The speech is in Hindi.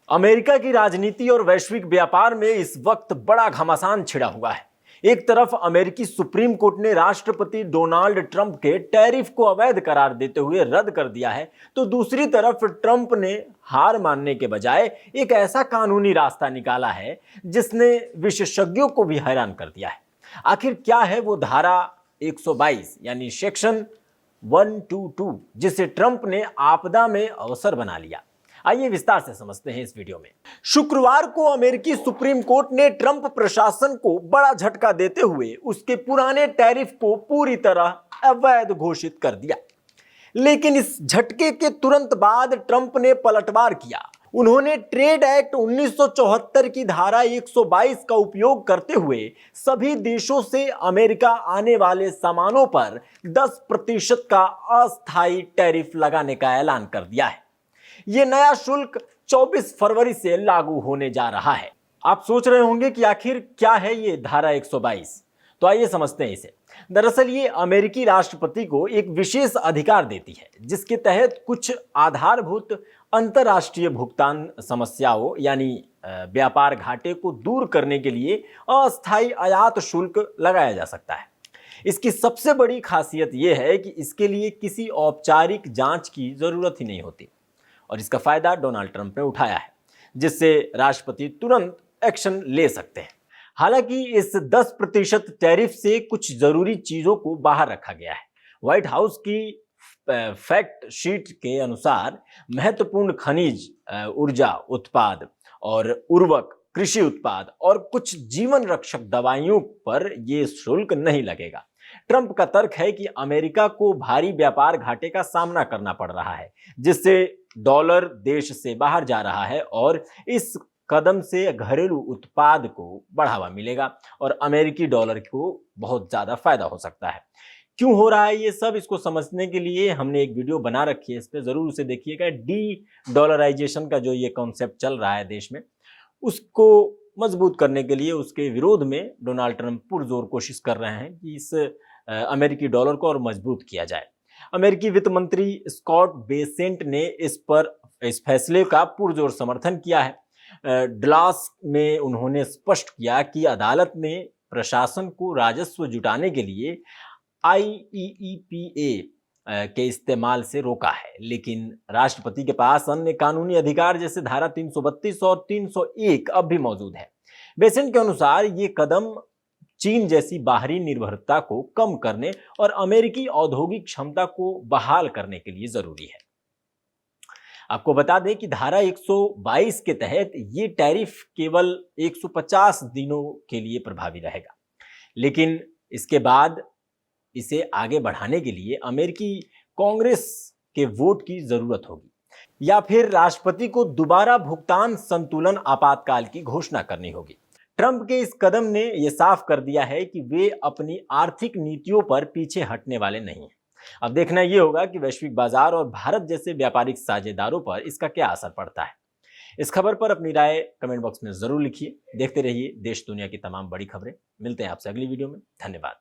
अमेरिका की राजनीति और वैश्विक व्यापार में इस वक्त बड़ा घमासान छिड़ा हुआ है। एक तरफ अमेरिकी सुप्रीम कोर्ट ने राष्ट्रपति डोनाल्ड ट्रंप के टैरिफ को अवैध करार देते हुए रद्द कर दिया है, तो दूसरी तरफ ट्रंप ने हार मानने के बजाय एक ऐसा कानूनी रास्ता निकाला है जिसने विशेषज्ञों को भी हैरान कर दिया है। आखिर क्या है वो धारा 122 यानी सेक्शन 122 जिसे ट्रंप ने आपदा में अवसर बना लिया? आइए विस्तार से समझते हैं इस वीडियो में। शुक्रवार को अमेरिकी सुप्रीम कोर्ट ने ट्रंप प्रशासन को बड़ा झटका देते हुए उसके पुराने टैरिफ को पूरी तरह अवैध घोषित कर दिया। लेकिन इस झटके के तुरंत बाद ट्रंप ने पलटवार किया। उन्होंने ट्रेड एक्ट 1974 की धारा 122 का उपयोग करते हुए सभी देशों से अमेरिका आने वाले सामानों पर 10% का अस्थायी टैरिफ लगाने का ऐलान कर दिया है। ये नया शुल्क 24 फरवरी से लागू होने जा रहा है। आप सोच रहे होंगे कि आखिर क्या है ये धारा 122, तो आइए समझते हैं इसे। दरअसल ये अमेरिकी राष्ट्रपति को एक विशेष अधिकार देती है जिसके तहत कुछ आधारभूत अंतर्राष्ट्रीय भुगतान समस्याओं यानी व्यापार घाटे को दूर करने के लिए अस्थायी आयात शुल्क लगाया जा सकता है। इसकी सबसे बड़ी खासियत यह है कि इसके लिए किसी औपचारिक जांच की जरूरत ही नहीं होती और इसका फायदा डोनाल्ड ट्रंप ने उठाया है, जिससे राष्ट्रपति तुरंत एक्शन ले सकते हैं। हालांकि इस 10% टैरिफ से कुछ जरूरी चीजों को बाहर रखा गया है। व्हाइट हाउस की फैक्ट शीट के अनुसार महत्वपूर्ण खनिज, ऊर्जा उत्पाद और उर्वरक, कृषि उत्पाद और कुछ जीवन रक्षक दवाइयों पर यह शुल्क नहीं लगेगा। ट्रंप का तर्क है कि अमेरिका को भारी व्यापार घाटे का सामना करना पड़ रहा है, जिससे डॉलर देश से बाहर जा रहा है और इस कदम से घरेलू उत्पाद को बढ़ावा मिलेगा और अमेरिकी डॉलर को बहुत ज्यादा फायदा हो सकता है। क्यों हो रहा है ये सब, इसको समझने के लिए हमने एक वीडियो बना रखी है, इस पर जरूर उसे देखिएगा। डी डॉलराइजेशन का जो ये कॉन्सेप्ट चल रहा है देश में, उसको मजबूत करने के लिए उसके विरोध में डोनाल्ड ट्रंप पुरजोर कोशिश कर रहे हैं कि इस अमेरिकी डॉलर को और मजबूत किया जाए। अमेरिकी वित्त मंत्री स्कॉट बेसेंट ने इस फैसले का पुरजोर समर्थन किया है। डलास में उन्होंने स्पष्ट किया कि अदालत ने प्रशासन को राजस्व जुटाने के लिए IEEPA के इस्तेमाल से रोका है, लेकिन राष्ट्रपति के पास अन्य कानूनी अधिकार जैसे धारा 332 और 301 अब भी मौजूद है। बेसेंट के अनुसार ये कदम चीन जैसी बाहरी निर्भरता को कम करने और अमेरिकी औद्योगिक क्षमता को बहाल करने के लिए जरूरी है। आपको बता दें कि धारा 122 के तहत ये टैरिफ केवल 150 दिनों के लिए प्रभावी रहेगा, लेकिन इसके बाद इसे आगे बढ़ाने के लिए अमेरिकी कांग्रेस के वोट की जरूरत होगी या फिर राष्ट्रपति को दोबारा भुगतान संतुलन आपातकाल की घोषणा करनी होगी। ट्रंप के इस कदम ने यह साफ कर दिया है कि वे अपनी आर्थिक नीतियों पर पीछे हटने वाले नहीं हैं। अब देखना यह होगा कि वैश्विक बाजार और भारत जैसे व्यापारिक साझेदारों पर इसका क्या असर पड़ता है। इस खबर पर अपनी राय कमेंट बॉक्स में जरूर लिखिए। देखते रहिए देश दुनिया की तमाम बड़ी खबरें। मिलते हैं आपसे अगली वीडियो में। धन्यवाद।